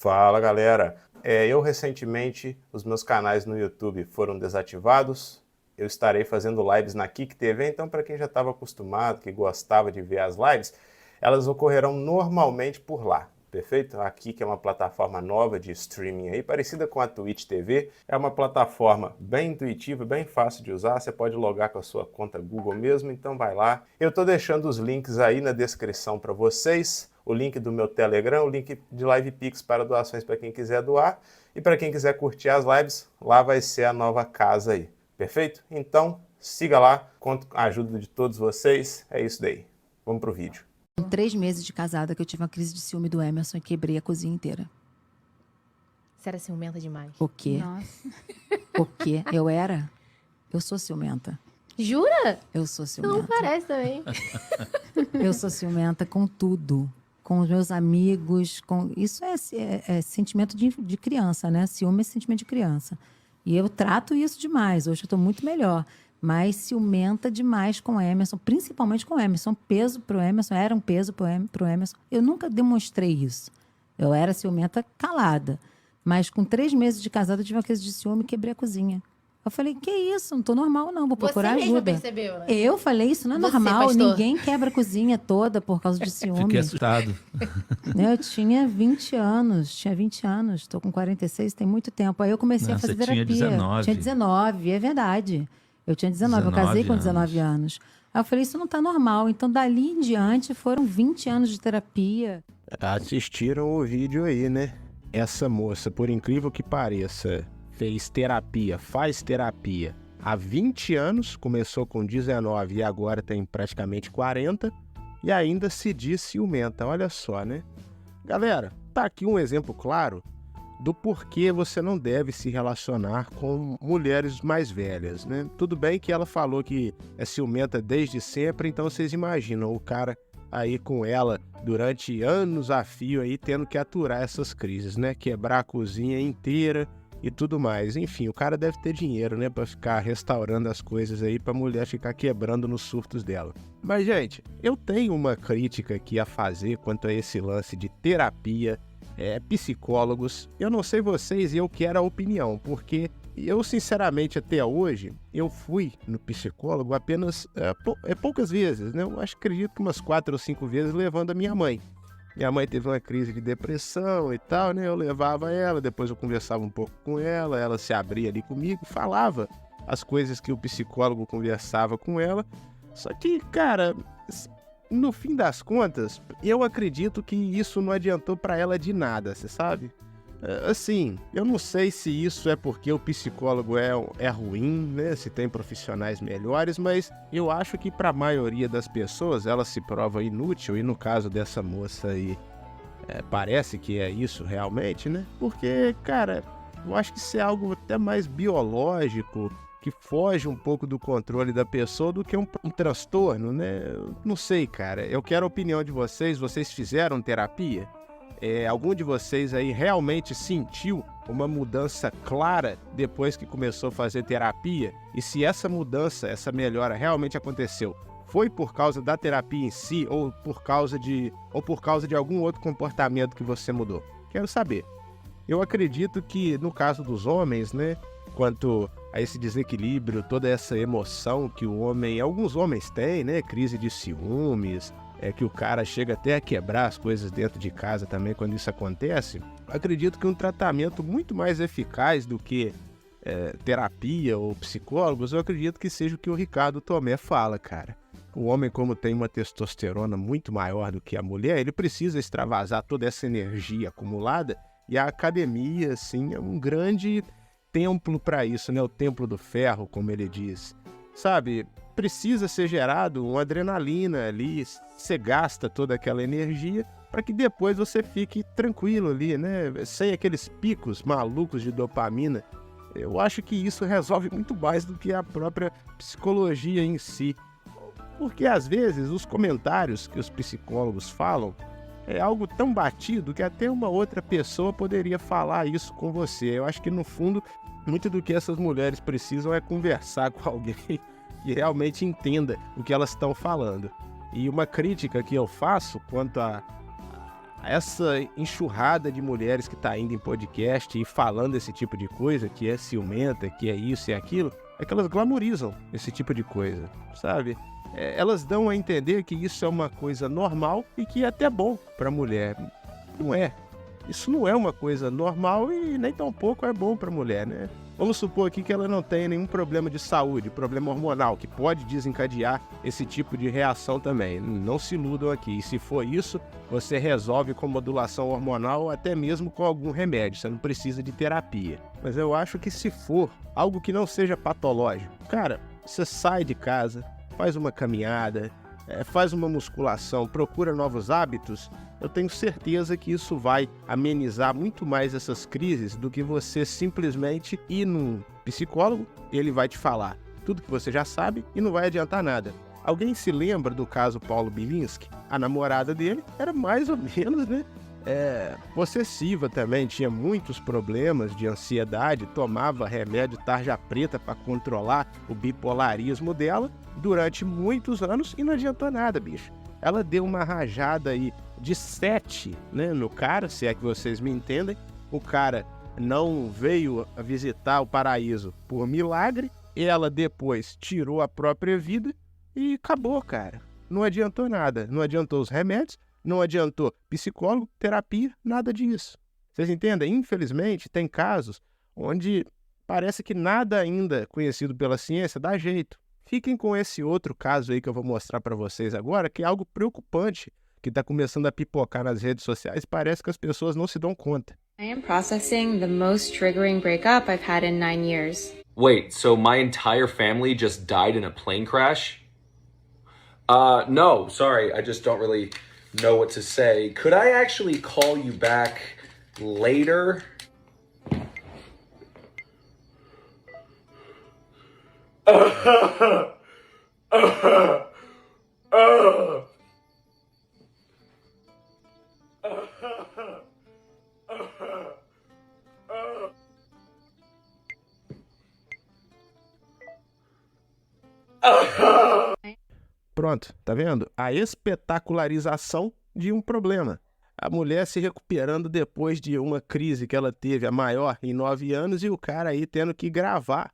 Fala, galera. Eu recentemente, os meus canais no YouTube foram desativados. Eu estarei fazendo lives na Kick TV, então para quem já estava acostumado, que gostava de ver as lives, elas ocorrerão normalmente por lá, perfeito? A Kick é uma plataforma nova de streaming aí, parecida com a Twitch TV. É uma plataforma bem intuitiva, bem fácil de usar. Você pode logar com a sua conta Google mesmo, então vai lá. Eu estou deixando os links aí na descrição para vocês. O link do meu Telegram, o link de LivePix para doações para quem quiser doar. E para quem quiser curtir as lives, lá vai ser a nova casa aí. Perfeito? Então, siga lá, conto com a ajuda de todos vocês. É isso daí. Vamos pro vídeo. Com 3 meses de casada que eu tive uma crise de ciúme do Emerson e quebrei a cozinha inteira. Você era ciumenta demais. O quê? Nossa. O quê? Eu era? Eu sou ciumenta. Jura? Eu sou ciumenta. Não parece também. Eu sou ciumenta com tudo. Com os meus amigos. Isso é sentimento de criança, né? Ciúme é sentimento de criança. E eu trato isso demais. Hoje eu estou muito melhor. Mas ciumenta demais com o Emerson, principalmente com o Emerson. Peso pro Emerson, era um peso pro Emerson. Eu nunca demonstrei isso. Eu era ciumenta calada. Mas com 3 meses de casada, eu tive uma crise de ciúme e quebrei a cozinha. Eu falei, que isso? Não tô normal, não. Vou procurar Você mesma ajuda. percebeu, né? Eu falei, isso não é Você, normal. pastor. Ninguém quebra a cozinha toda por causa de ciúme. Fiquei assustado. Eu tinha 20 anos. Estou com 46, tem muito tempo. Aí eu comecei Não, a fazer você tinha terapia. 19. Tinha 19, é verdade. Eu tinha 19, eu casei com 19 anos. Aí eu falei, isso não tá normal. Então, dali em diante, foram 20 anos de terapia. Assistiram o vídeo aí, né? Essa moça, por incrível que pareça, fez terapia, faz terapia há 20 anos, começou com 19 e agora tem praticamente 40, e ainda se diz ciumenta. Olha só, né? Galera, tá aqui um exemplo claro do porquê você não deve se relacionar com mulheres mais velhas, né? Tudo bem que ela falou que é ciumenta desde sempre, então vocês imaginam o cara aí com ela durante anos a fio aí tendo que aturar essas crises, né? Quebrar a cozinha inteira e tudo mais. Enfim, o cara deve ter dinheiro, né? Pra ficar restaurando as coisas aí pra mulher ficar quebrando nos surtos dela. Mas, gente, eu tenho uma crítica aqui a fazer quanto a esse lance de terapia, psicólogos. Eu não sei vocês e eu quero a opinião, porque eu, sinceramente, até hoje, eu fui no psicólogo apenas poucas vezes, né? Eu acredito que umas 4 ou 5 vezes levando a minha mãe. Minha mãe teve uma crise de depressão e tal, né? Eu levava ela, depois eu conversava um pouco com ela, ela se abria ali comigo, falava as coisas que o psicólogo conversava com ela. Só que, cara, no fim das contas, eu acredito que isso não adiantou pra ela de nada, você sabe? Assim, eu não sei se isso é porque o psicólogo é ruim, né? Se tem profissionais melhores, mas eu acho que para a maioria das pessoas ela se prova inútil, e no caso dessa moça aí, parece que é isso realmente, né? Porque, cara, eu acho que isso é algo até mais biológico, que foge um pouco do controle da pessoa do que um transtorno, né? Eu não sei, cara. Eu quero a opinião de vocês. Vocês fizeram terapia? Algum de vocês aí realmente sentiu uma mudança clara depois que começou a fazer terapia? E se essa mudança, essa melhora realmente aconteceu, foi por causa da terapia em si ou por causa de algum outro comportamento que você mudou? Quero saber. Eu acredito que no caso dos homens, né, quanto a esse desequilíbrio, toda essa emoção que alguns homens têm, né, crise de ciúmes, que o cara chega até a quebrar as coisas dentro de casa também quando isso acontece, acredito que um tratamento muito mais eficaz do que terapia ou psicólogos, eu acredito que seja o que o Ricardo Tomé fala, cara. O homem, como tem uma testosterona muito maior do que a mulher, ele precisa extravasar toda essa energia acumulada, e a academia, assim, é um grande templo para isso, né? O templo do ferro, como ele diz. Sabe, precisa ser gerado uma adrenalina ali, você gasta toda aquela energia para que depois você fique tranquilo ali, né? Sem aqueles picos malucos de dopamina. Eu acho que isso resolve muito mais do que a própria psicologia em si. Porque às vezes os comentários que os psicólogos falam é algo tão batido que até uma outra pessoa poderia falar isso com você. Eu acho que no fundo, muito do que essas mulheres precisam é conversar com alguém que realmente entenda o que elas estão falando. E uma crítica que eu faço quanto essa enxurrada de mulheres que tá indo em podcast e falando esse tipo de coisa, que é ciumenta, que é isso e aquilo, é que elas glamorizam esse tipo de coisa, sabe? Elas dão a entender que isso é uma coisa normal e que é até bom pra mulher. Não é. Isso não é uma coisa normal e nem tampouco é bom pra mulher, né? Vamos supor aqui que ela não tenha nenhum problema de saúde, problema hormonal, que pode desencadear esse tipo de reação também. Não se iludam aqui. E se for isso, você resolve com modulação hormonal ou até mesmo com algum remédio. Você não precisa de terapia. Mas eu acho que se for algo que não seja patológico, cara, você sai de casa, faz uma caminhada, faz uma musculação, procura novos hábitos, eu tenho certeza que isso vai amenizar muito mais essas crises do que você simplesmente ir num psicólogo e ele vai te falar tudo que você já sabe e não vai adiantar nada. Alguém se lembra do caso Paulo Bilinski? A namorada dele era mais ou menos, né? Possessiva também, tinha muitos problemas de ansiedade, tomava remédio tarja preta para controlar o bipolarismo dela durante muitos anos e não adiantou nada, bicho. Ela deu uma rajada aí de 7, né, no cara, se é que vocês me entendem. O cara não veio a visitar o paraíso por milagre, ela depois tirou a própria vida e acabou, cara. Não adiantou nada, não adiantou os remédios, não adiantou psicólogo, terapia, nada disso. Vocês entendem? Infelizmente, tem casos onde parece que nada ainda conhecido pela ciência dá jeito. Fiquem com esse outro caso aí que eu vou mostrar para vocês agora, que é algo preocupante, que está começando a pipocar nas redes sociais. Parece que as pessoas não se dão conta. I am processing the most triggering breakup I've had in 9 years. Wait, so my entire family just died in a plane crash? No, sorry, I just don't really know what to say. Could I actually call you back later? Pronto, tá vendo? A espetacularização de um problema. A mulher se recuperando depois de uma crise que ela teve, a maior em 9 anos, e o cara aí tendo que gravar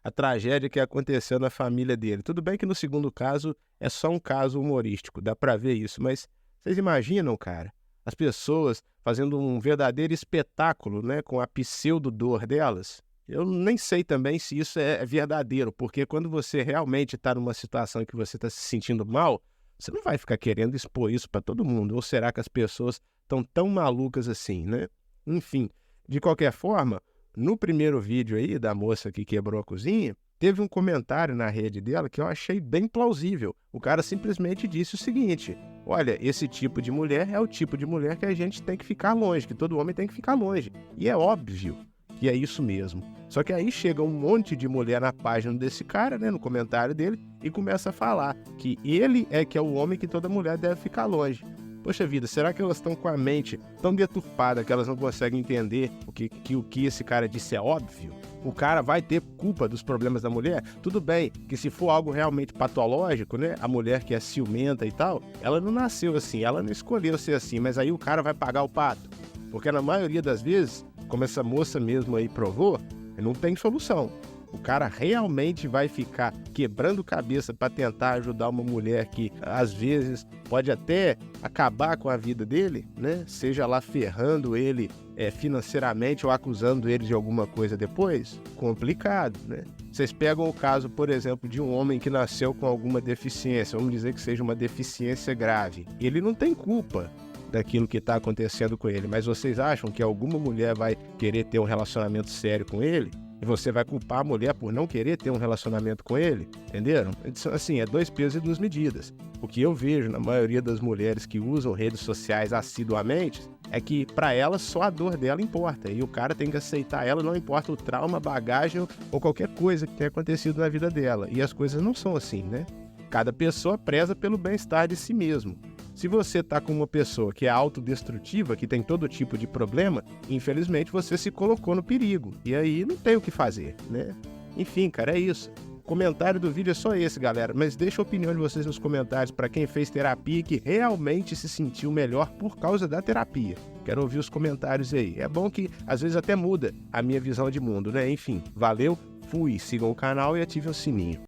a tragédia que aconteceu na família dele. Tudo bem que no segundo caso é só um caso humorístico, dá pra ver isso, mas vocês imaginam, cara, as pessoas fazendo um verdadeiro espetáculo, né, com a pseudo-dor delas? Eu nem sei também se isso é verdadeiro, porque quando você realmente está numa situação em que você está se sentindo mal, você não vai ficar querendo expor isso para todo mundo. Ou será que as pessoas estão tão malucas assim, né? Enfim, de qualquer forma, no primeiro vídeo aí da moça que quebrou a cozinha, teve um comentário na rede dela que eu achei bem plausível. O cara simplesmente disse o seguinte: olha, esse tipo de mulher é o tipo de mulher que a gente tem que ficar longe, que todo homem tem que ficar longe. E é óbvio que é isso mesmo. Só que aí chega um monte de mulher na página desse cara, né, no comentário dele, e começa a falar que ele é que é o homem que toda mulher deve ficar longe. Poxa vida, será que elas estão com a mente tão deturpada que elas não conseguem entender o que esse cara disse é óbvio? O cara vai ter culpa dos problemas da mulher? Tudo bem que se for algo realmente patológico, né, a mulher que é ciumenta e tal, ela não nasceu assim, ela não escolheu ser assim, mas aí o cara vai pagar o pato. Porque na maioria das vezes, como essa moça mesmo aí provou, não tem solução. O cara realmente vai ficar quebrando cabeça para tentar ajudar uma mulher que, às vezes, pode até acabar com a vida dele, né? Seja lá ferrando ele financeiramente ou acusando ele de alguma coisa depois. Complicado, né? Vocês pegam o caso, por exemplo, de um homem que nasceu com alguma deficiência, vamos dizer que seja uma deficiência grave. Ele não tem culpa daquilo que está acontecendo com ele, mas vocês acham que alguma mulher vai querer ter um relacionamento sério com ele? E você vai culpar a mulher por não querer ter um relacionamento com ele? Entenderam? Assim, é 2 pesos e 2 medidas. O que eu vejo na maioria das mulheres que usam redes sociais assiduamente é que para elas só a dor dela importa. E o cara tem que aceitar ela, não importa o trauma, bagagem ou qualquer coisa que tenha acontecido na vida dela. E as coisas não são assim, né? Cada pessoa preza pelo bem-estar de si mesmo. Se você está com uma pessoa que é autodestrutiva, que tem todo tipo de problema, infelizmente você se colocou no perigo. E aí não tem o que fazer, né? Enfim, cara, é isso. comentário do vídeo é só esse, galera. Mas deixa a opinião de vocês nos comentários para quem fez terapia e que realmente se sentiu melhor por causa da terapia. Quero ouvir os comentários aí. É bom que às vezes até muda a minha visão de mundo, né? Enfim, valeu, fui, sigam o canal e ativem o sininho.